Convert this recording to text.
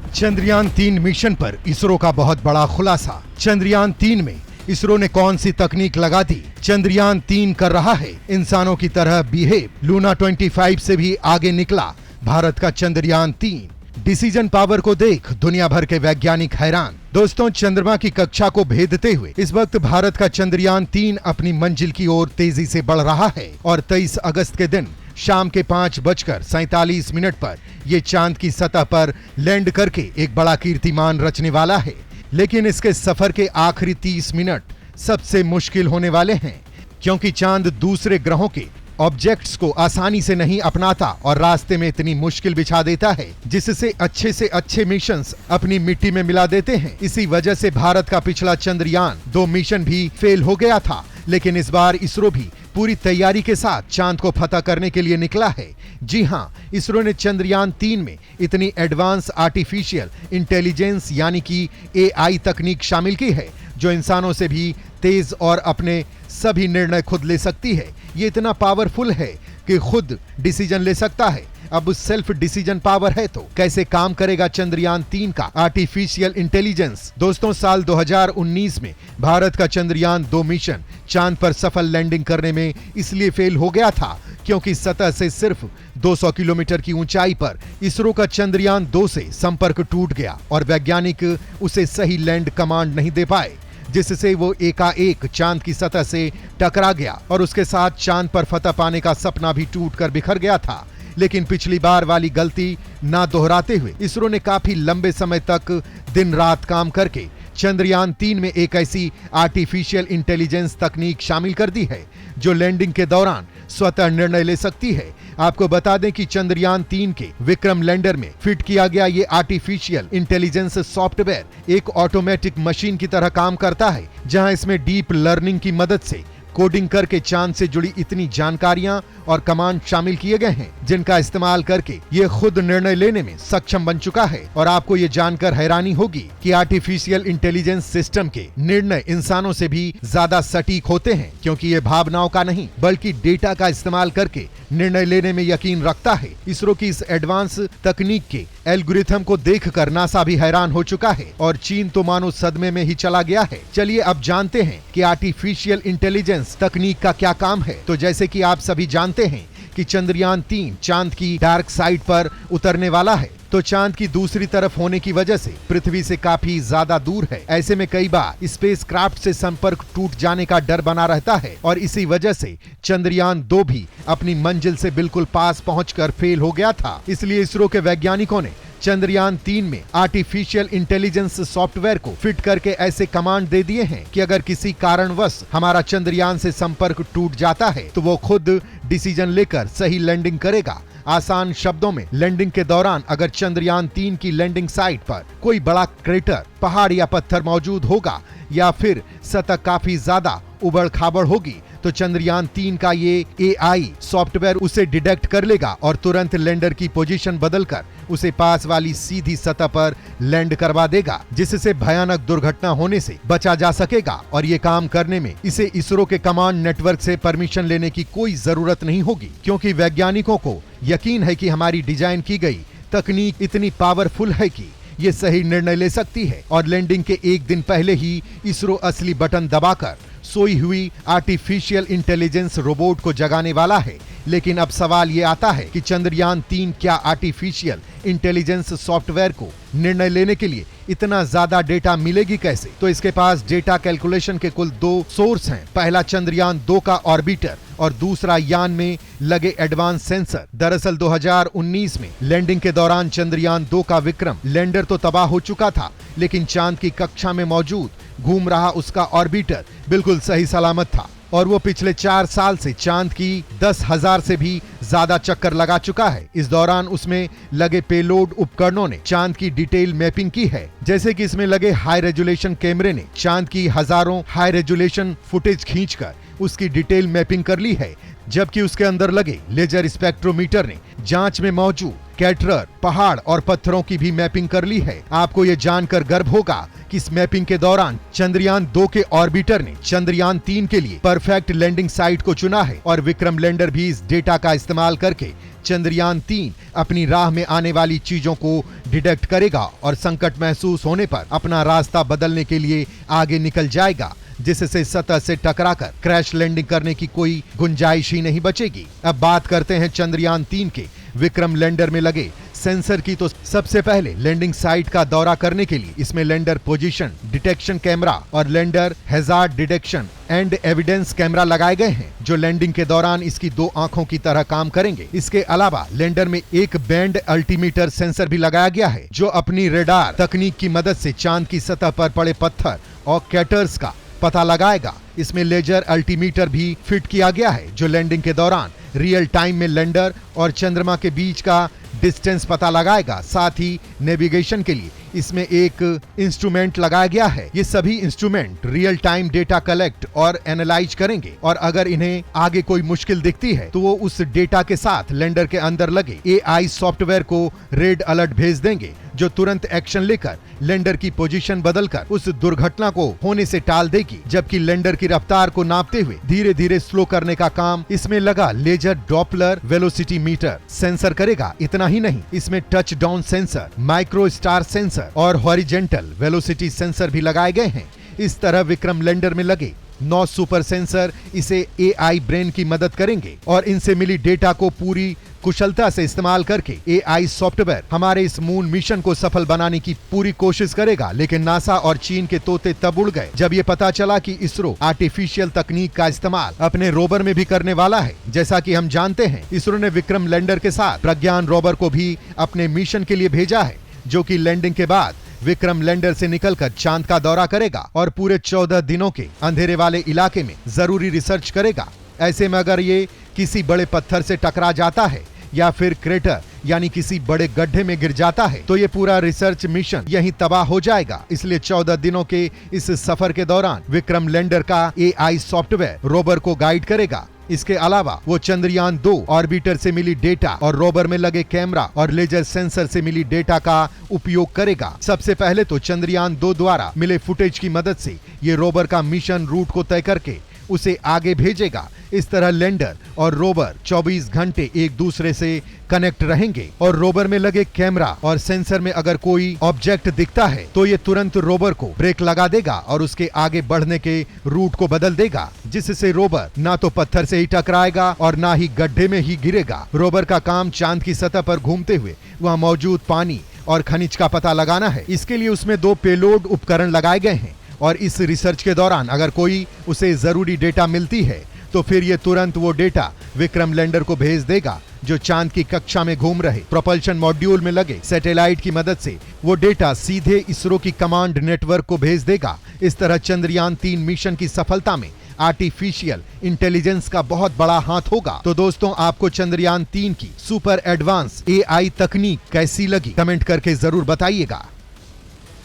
Chandrayaan-3 mission पर इसरो का बहुत बड़ा खुलासा। चंद्रयान-3 में इसरो ने कौन सी तकनीक लगा दी? चंद्रयान-3 कर रहा है इंसानों की तरह बिहेव। लूना 25 से भी आगे निकला भारत का चंद्रयान-3। डिसीजन पावर को देख दुनिया भर के वैज्ञानिक हैरान। दोस्तों, चंद्रमा की कक्षा को भेदते हुए इस वक्त भारत का चंद्रयान-3 अपनी मंजिल की ओर तेजी से बढ़ रहा है और 23 अगस्त के दिन शाम के 5:47 पर ये चांद की सतह पर लैंड करके एक बड़ा कीर्तिमान रचने वाला है। लेकिन इसके सफर के आखिरी 30 मिनट सबसे मुश्किल होने वाले हैं, क्योंकि चांद दूसरे ग्रहों के ऑब्जेक्ट्स को आसानी से नहीं अपनाता और रास्ते में इतनी मुश्किल बिछा देता है जिससे अच्छे मिशंस अपनी मिट्टी में मिला देते हैं। इसी वजह से भारत का पिछला चंद्रयान-2 मिशन भी फेल हो गया था। लेकिन इस बार इसरो भी पूरी तैयारी के साथ चांद को फतह करने के लिए निकला है। जी हाँ, इसरो ने चंद्रयान-3 में इतनी एडवांस आर्टिफिशियल इंटेलिजेंस यानी कि AI तकनीक शामिल की है जो इंसानों से भी तेज और अपने सभी निर्णय खुद ले सकती है। ये इतना पावरफुल है कि खुद डिसीजन ले सकता है। अब सेल्फ डिसीजन पावर है तो कैसे काम करेगा चंद्रयान-3 का आर्टिफिशियल इंटेलिजेंस? दोस्तों, साल 2019 में भारत का चंद्रयान-2 मिशन चांद पर सफल लैंडिंग करने में इसलिए फेल हो गया था क्योंकि सतह से सिर्फ 200 किलोमीटर की ऊंचाई पर इसरो का चंद्रयान-2 से संपर्क टूट गया और वैज्ञानिक उसे सही लैंड कमांड नहीं दे पाए, जिससे वो एकाएक चांद की सतह से टकरा गया और उसके साथ चांद पर फतह पाने का सपना भी टूटकर बिखर गया था। लेकिन पिछली बार वाली गलती ना दोहराते हुए इसरो ने काफी लंबे समय तक दिन रात काम करके चंद्रयान-3 में एक ऐसी आर्टिफिशियल इंटेलिजेंस तकनीक शामिल कर दी है जो लैंडिंग के दौरान स्वतः निर्णय ले सकती है। आपको बता दें कि चंद्रयान-3 के विक्रम लैंडर में फिट किया गया ये आर्टिफिशियल इंटेलिजेंस सॉफ्टवेयर एक ऑटोमेटिक मशीन की तरह काम करता है, जहां इसमें डीप लर्निंग की मदद से कोडिंग करके चांद से जुड़ी इतनी जानकारियां और कमांड शामिल किए गए हैं जिनका इस्तेमाल करके ये खुद निर्णय लेने में सक्षम बन चुका है। और आपको ये जानकर हैरानी होगी कि आर्टिफिशियल इंटेलिजेंस सिस्टम के निर्णय इंसानों से भी ज्यादा सटीक होते हैं, क्योंकि ये भावनाओं का नहीं बल्कि डेटा का इस्तेमाल करके निर्णय लेने में यकीन रखता है। इसरो की इस एडवांस तकनीक के एल्गोरिथम को देखकर नासा भी हैरान हो चुका है और चीन तो मानो सदमे में ही चला गया है। चलिए अब जानते हैं कि आर्टिफिशियल इंटेलिजेंस तकनीक का क्या काम है। तो जैसे कि आप सभी जानते हैं कि चंद्रयान-3 चांद की डार्क साइड पर उतरने वाला है, तो चांद की दूसरी तरफ होने की वजह से पृथ्वी से काफी ज्यादा दूर है। ऐसे में कई बार स्पेसक्राफ्ट से संपर्क टूट जाने का डर बना रहता है और इसी वजह से चंद्रयान-2 भी अपनी मंजिल से बिल्कुल पास पहुंचकर फेल हो गया था। इसलिए इसरो के वैज्ञानिकों ने चंद्रयान-3 में आर्टिफिशियल इंटेलिजेंस सॉफ्टवेयर को फिट करके ऐसे कमांड दे दिए हैं कि अगर किसी कारणवश हमारा चंद्रयान से संपर्क टूट जाता है तो वो खुद डिसीजन लेकर सही लैंडिंग करेगा। आसान शब्दों में, लैंडिंग के दौरान अगर चंद्रयान-3 की लैंडिंग साइट पर कोई बड़ा क्रेटर, पहाड़ या पत्थर मौजूद होगा या फिर सतह काफी ज्यादा उबड़-खाबड़ होगी तो चंद्रयान-3 का ये AI सॉफ्टवेयर उसे डिटेक्ट कर लेगा और तुरंत लैंडर की पोजीशन बदलकर उसे पास वाली सीधी सतह पर लैंड करवा देगा, जिससे भयानक दुर्घटना होने से बचा जा सकेगा। और ये काम करने में इसे इसरो के कमांड नेटवर्क से परमिशन लेने की कोई जरूरत नहीं होगी, क्योंकि वैज्ञानिकों को यकीन है कि हमारी डिजाइन की गई तकनीक इतनी पावरफुल है कि ये सही निर्णय ले सकती है। और लैंडिंग के एक दिन पहले ही इसरो असली बटन दबाकर सोई हुई आर्टिफिशियल इंटेलिजेंस रोबोट को जगाने वाला है। लेकिन अब सवाल ये आता है कि चंद्रयान-3 क्या आर्टिफिशियल इंटेलिजेंस सॉफ्टवेयर को निर्णय लेने के लिए इतना ज्यादा डेटा मिलेगी कैसे? तो इसके पास डेटा कैलकुलेशन के कुल 2 सोर्स हैं। पहला चंद्रयान-2 का ऑर्बिटर और दूसरा यान में लगे एडवांस सेंसर। दरअसल 2019 में लैंडिंग के दौरान चंद्रयान-2 का विक्रम लैंडर तो तबाह हो चुका था, लेकिन चांद की कक्षा में मौजूद घूम रहा उसका ऑर्बिटर बिल्कुल सही सलामत था और वो पिछले 4 साल से चांद की 10,000 से भी ज्यादा चक्कर लगा चुका है। इस दौरान उसमें लगे पेलोड उपकरणों ने चांद की डिटेल मैपिंग की है, जैसे कि इसमें लगे हाई रेजोल्यूशन कैमरे ने चांद की हजारों हाई रेजोल्यूशन फुटेज खींचकर उसकी डिटेल मैपिंग कर ली है, जबकि उसके अंदर लगे लेजर स्पेक्ट्रोमीटर ने जांच में मौजूद कैटरर, पहाड़ और पत्थरों की भी मैपिंग कर ली है। आपको ये जानकर गर्व होगा कि इस मैपिंग के दौरान चंद्रयान 2 के ऑर्बिटर ने चंद्रयान 3 के लिए परफेक्ट लैंडिंग साइट को चुना है और विक्रम लैंडर भी इस डेटा का इस्तेमाल करके चंद्रयान 3 अपनी राह में आने वाली चीजों को डिटेक्ट करेगा और संकट महसूस होने पर अपना रास्ता बदलने के लिए आगे निकल जाएगा, जिससे सतह से टकराकर क्रैश लैंडिंग करने की कोई गुंजाइश ही नहीं बचेगी। अब बात करते हैं चंद्रयान 3 के विक्रम लैंडर में लगे सेंसर की। तो सबसे पहले लैंडिंग साइट का दौरा करने के लिए इसमें लैंडर पोजीशन डिटेक्शन कैमरा और lander hazard detection and evidence camera लगाए गए हैं, जो लैंडिंग के दौरान इसकी 2 आंखों की तरह काम करेंगे। इसके अलावा लैंडर में एक बैंड अल्टीमीटर सेंसर भी लगाया गया है, जो अपनी रेडार तकनीक की मदद से चांद की सतह पर पड़े पत्थर और कैटर्स का पता लगाएगा। इसमें लेजर अल्टीमीटर भी फिट किया गया है, जो लैंडिंग के दौरान रियल टाइम में लैंडर और चंद्रमा के बीच का डिस्टेंस पता लगाएगा। साथ ही नेविगेशन के लिए इसमें एक इंस्ट्रूमेंट लगाया गया है। ये सभी instrument real time data collect और एनालाइज करेंगे और अगर इन्हें आगे कोई मुश्किल दिखती है तो वो उस डेटा के साथ लैंडर के अंदर लगे AI सॉफ्टवेयर को रेड अलर्ट भेज देंगे, जो तुरंत एक्शन लेकर लैंडर की पोजीशन बदलकर उस दुर्घटना को होने से टाल देगी। जबकि लैंडर की रफ्तार को नापते हुए धीरे धीरे स्लो करने का काम इसमें लगा laser Doppler velocity meter sensor करेगा। इतना ही नहीं, इसमें touchdown sensor, micro star sensor और हॉरिजेंटल वेलोसिटी सेंसर भी लगाए गए हैं। इस तरह विक्रम लैंडर में लगे 9 सुपर सेंसर इसे AI ब्रेन की मदद करेंगे और इनसे मिली डेटा को पूरी कुशलता से इस्तेमाल करके AI सॉफ्टवेयर हमारे इस मून मिशन को सफल बनाने की पूरी कोशिश करेगा। लेकिन नासा और चीन के तोते तब उड़ गए जब ये पता चला कि इसरो आर्टिफिशियल तकनीक का इस्तेमाल अपने रोवर में भी करने वाला है। जैसा कि हम जानते हैं, इसरो ने विक्रम लैंडर के साथ प्रज्ञान रोवर को भी अपने मिशन के लिए भेजा है, जो कि लैंडिंग के बाद विक्रम लैंडर से निकलकर चांद का दौरा करेगा और पूरे 14 दिनों के अंधेरे वाले इलाके में जरूरी रिसर्च करेगा। ऐसे में अगर ये किसी बड़े पत्थर से टकरा जाता है या फिर क्रेटर यानी किसी बड़े गड्ढे में गिर जाता है तो ये पूरा रिसर्च मिशन यहीं तबाह हो जाएगा। इसलिए 14 दिनों के इस सफर के दौरान विक्रम लैंडर का AI सॉफ्टवेयर रोवर को गाइड करेगा। इसके अलावा वो चंद्रयान 2 ऑर्बिटर से मिली डेटा और रोवर में लगे कैमरा और लेजर सेंसर से मिली डेटा का उपयोग करेगा। सबसे पहले तो चंद्रयान 2 द्वारा मिले फुटेज की मदद से ये रोवर का मिशन रूट को तय करके उसे आगे भेजेगा। इस तरह लैंडर और रोवर 24 घंटे एक दूसरे से कनेक्ट रहेंगे और रोवर में लगे कैमरा और सेंसर में अगर कोई ऑब्जेक्ट दिखता है तो ये तुरंत रोवर को ब्रेक लगा देगा और उसके आगे बढ़ने के रूट को बदल देगा, जिससे रोवर ना तो पत्थर से ही टकराएगा और ना ही गड्ढे में ही गिरेगा। रोवर का काम चांद की सतह पर घूमते हुए वहाँ मौजूद पानी और खनिज का पता लगाना है। इसके लिए उसमें 2 पेलोड उपकरण लगाए गए हैं और इस रिसर्च के दौरान अगर कोई उसे जरूरी डेटा मिलती है तो फिर ये तुरंत वो डेटा विक्रम लैंडर को भेज देगा, जो चांद की कक्षा में घूम रहे प्रोपल्शन मॉड्यूल में लगे सैटेलाइट की मदद से वो डेटा सीधे इसरो की कमांड नेटवर्क को भेज देगा। इस तरह चंद्रयान 3 मिशन की सफलता में आर्टिफिशियल इंटेलिजेंस का बहुत बड़ा हाथ होगा। तो दोस्तों, आपको चंद्रयान 3 की सुपर एडवांस AI तकनीक कैसी लगी, कमेंट करके जरूर बताइएगा।